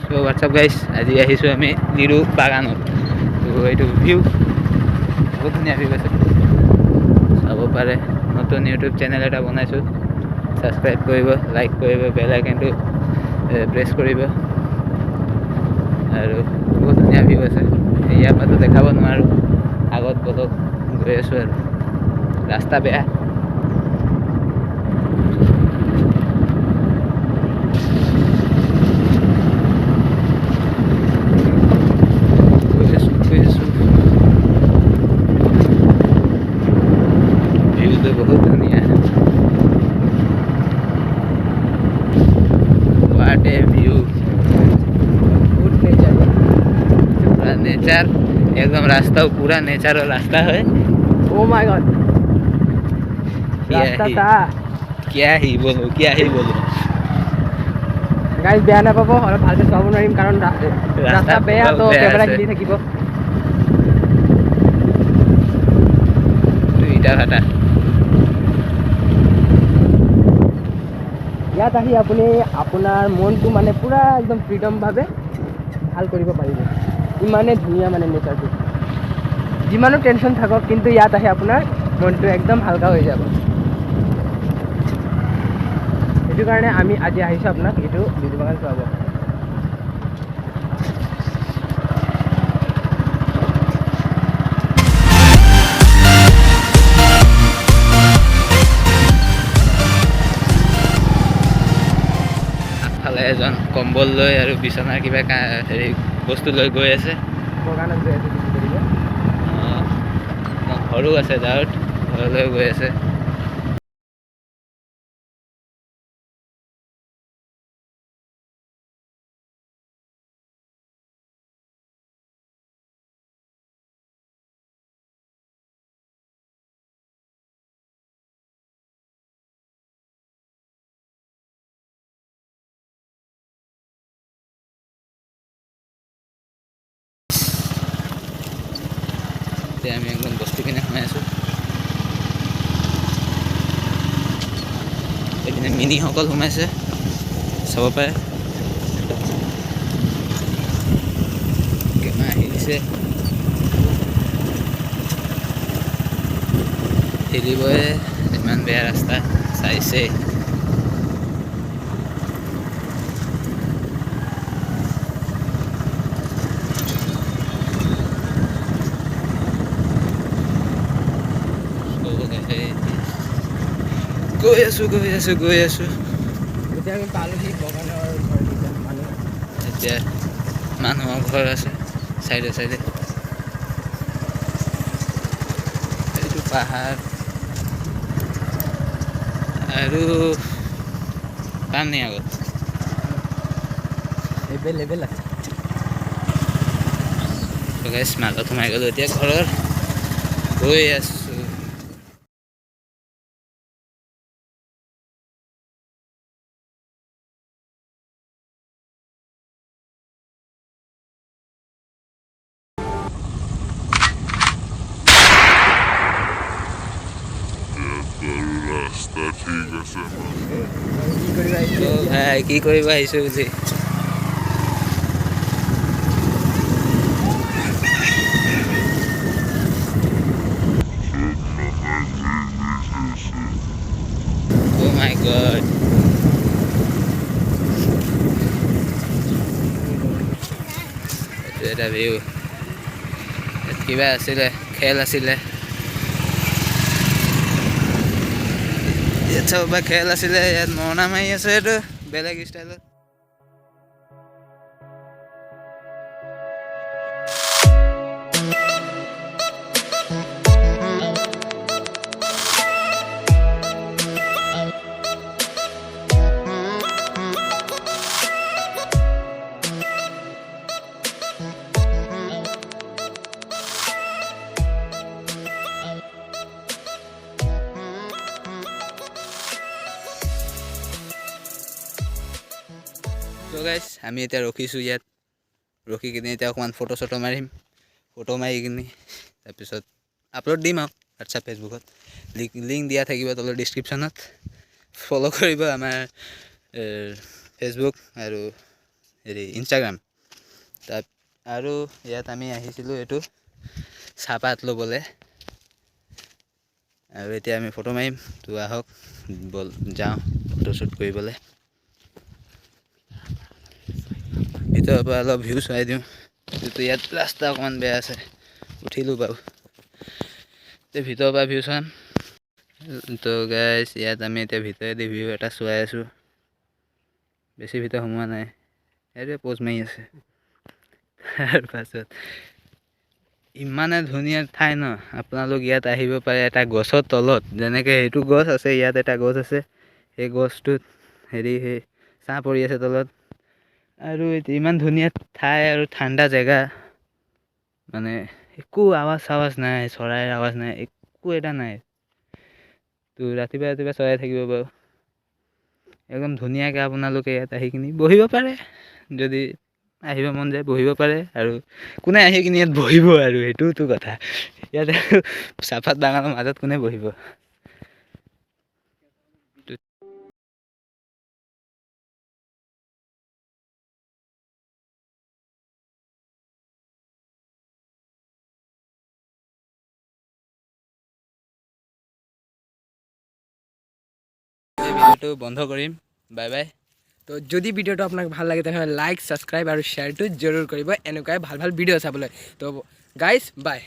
So what's up guys, আজি আহিছোঁ আমি লিৰু বাগানত। তো এইটো ভিউ বহুত ধুনীয়া ভিউ আছে, চাব পাৰে। নতুন ইউটিউব চেনেল এটা বনাইছোঁ, ছাবস্ক্ৰাইব কৰিব, লাইক কৰিব, বেল আইকনটো প্ৰেছ কৰিব। আৰু বহুত ধুনীয়া ভিউ আছে, ইয়াৰ পৰাতো দেখাব নোৱাৰোঁ। আগত বলক গৈ আছোঁ আৰু ৰাস্তা বেয়া। ভিউটো বহুত ধুনীয়া, হোৱাট এ ভিউ। पूरा नेचर एकदम, रास्ता पूरा नेचर रास्ता है। ओ माय गॉड, रास्ता था क्या ही बोलो गाइस, बेया नापाব আৰু ভালকৈ চাব নোৱাৰিম কাৰণ ৰাস্তা বেয়া, তো কেমেৰা হিলি থাকিব। ইটা ভাটা ইয়াত আহি আপুনি আপোনাৰ মনটো মানে পুৰা একদম ফ্ৰীডমভাৱে ভাল কৰিব পাৰিব। ইমানে ধুনীয়া মানে নেচাৰটো, যিমানো টেনশ্যন থাকক কিন্তু ইয়াত আহি আপোনাৰ মনটো একদম হালকা হৈ যাব। সেইটো কাৰণে আমি আজি আহিছোঁ আপোনাক এইটো লিচু বাগান চোৱাব। আগফালে এজন কম্বল লৈ আৰু বিচনাৰ কিবা হেৰি বস্তু লৈ গৈ আছে। বাগানত গৈ আছে ঘৰো আছে, গাঁৱত ঘৰলৈ গৈ আছে। এতিয়া আমি একদম বস্তু কিনে সোমাই আছোঁ। এইপিনে মিনিসকল সোমাইছে, চাব পাৰে। কেমেৰা আহিছে, হিলিবই, ইমান বেয়া ৰাস্তা চাইছে। গৈ আছোঁ। এতিয়া আমি পালোহি বাগানৰ ঘৰ মানুহ। এতিয়া মানুহৰ ঘৰ আছে চাইডে চাইডে। এইটো পাহাৰ আৰু পানী আগত এভেইলেবল আছে। মাজত সোমাই গ'লোঁ, এতিয়া ঘৰৰ গৈ আছোঁ। ৰাস্তা ঠিক আছে ভাই কি কৰিব আহিছোঁ বুজি। Oh my god, এইটো এটা ভিউ। ইয়াত কিবা আছিলে, খেল আছিলে। ইয়াত চাব পৰা খেল আছিলে, ইয়াত মৰণা মাৰি আছে। এইটো বেলেগ ষ্টাইলত। তো গাইজ, আমি এতিয়া ৰখিছোঁ ইয়াত। ৰখি কিনে এতিয়া অকণমান ফটো চটো মাৰিম। ফটো মাৰি কিনি তাৰপিছত আপলোড দিম আৰু হোৱাটছআপ, ফেচবুকত। লিংক দিয়া থাকিব তলৰ ডিছক্ৰিপশ্যনত। ফ'ল' কৰিব আমাৰ ফেচবুক আৰু হেৰি ইনষ্টাগ্ৰাম। তাত আৰু ইয়াত আমি আহিছিলোঁ এইটো চাহপাত ল'বলৈ, আৰু এতিয়া আমি ফটো মাৰিম। তো আহক বল যাওঁ ফটোশ্বুট কৰিবলৈ। ভিতৰৰ পৰা অলপ ভিউ চাই দিওঁ। কিন্তু ইয়াত ৰাস্তা অকণমান বেয়া আছে, উঠিলোঁ বাৰু। এতিয়া ভিতৰৰ পৰা ভিউ চাম। তো গাইছ ইয়াত আমি এতিয়া ভিতৰেদি ভিউ এটা চোৱাই আছোঁ। বেছি ভিতৰ সোমোৱা নাই, সেইটোৱে প'জ মাৰি আছে। তাৰপাছত ইমানে ধুনীয়া ঠাই ন, আপোনালোক ইয়াত আহিব পাৰে এটা গছৰ তলত। যেনেকৈ সেইটো গছ আছে, ইয়াত এটা গছ আছে, সেই গছটোত হেৰি সেই ছাঁ পৰি আছে তলত। আৰু ইমান ধুনীয়া ঠাই আৰু ঠাণ্ডা জেগা, মানে একো আৱাজ চাৱাজ নাই, চৰাইৰ আৱাজ নাই, একো এটা নাই। তো ৰাতিপুৱা ৰাতিপুৱা চৰাই থাকিব বাৰু। একদম ধুনীয়াকৈ আপোনালোকে ইয়াত আহি কিনি বহিব পাৰে। যদি আহিব মন যায় বহিব পাৰে, আৰু কোনে আহি কিনি ইয়াত বহিব, আৰু সেইটোতো কথা। ইয়াত চাহপাত বাগানৰ মাজত কোনে বহিব। ভিডিঅ'টো বন্ধ কৰিম। Bye bye. তো যদি ভিডিঅ'টো আপোনাক ভাল লাগে তেনেহ'লে লাইক, ছাবস্ক্ৰাইব আৰু শ্বেয়াৰটো জৰুৰ কৰিব এনেকুৱাই ভাল ভাল ভিডিঅ' চাবলৈ। তো গাইজ বাই।